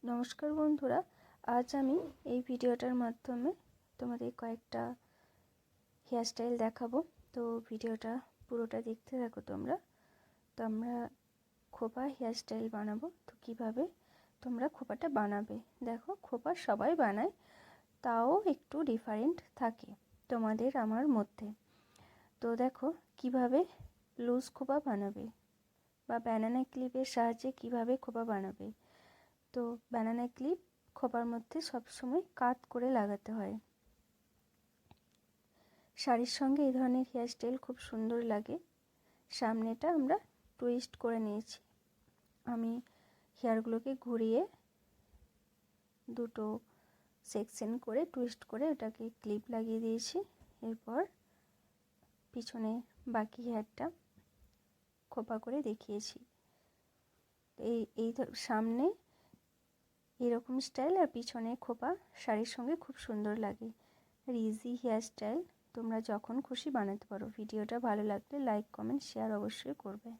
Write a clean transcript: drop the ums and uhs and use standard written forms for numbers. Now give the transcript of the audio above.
নমস্কার বন্ধুরা, আজ আমি এই ভিডিওটার মাধ্যমে তোমাদের কয়েকটা হেয়ারস্টাইল দেখাবো। তো ভিডিওটা পুরোটা দেখতে থাকো তোমরা। তো আমরা খোপা হেয়ারস্টাইল বানাবো। তো কিভাবে তোমরা খোপাটা বানাবে, দেখো খোপা সবাই বানায়, তাও একটু ডিফারেন্ট থাকে তোমাদের আমার মধ্যে। তো দেখো কিভাবে লুজ খোপা বানাবে বা ব্যানানা ক্লিপের সাহায্যে কিভাবে খোপা বানাবে। তো ব্যানানা ক্লিপ খোপার মধ্যে সবসময় কাট করে লাগাতে হয়। শাড়ির সঙ্গে এই ধরনের হেয়ারস্টাইল খুব সুন্দর লাগে। সামনেটা আমরা টুইস্ট করে নিয়েছি। আমি হেয়ারগুলোকে ঘুরিয়ে দুটো সেকশন করে টুইস্ট করে ওটাকে ক্লিপ লাগিয়ে দিয়েছি। এরপর পিছনে বাকি হেয়ারটা খোপা করে দেখিয়েছি। এই সামনে এরকম স্টাইল আর পিছনে খোপা শাড়ির সঙ্গে খুব সুন্দর লাগে। আর ইজি হেয়ার স্টাইল, তোমরা যখন খুশি বানাতে পারো। ভিডিওটা ভালো লাগলে লাইক, কমেন্ট, শেয়ার অবশ্যই করবে।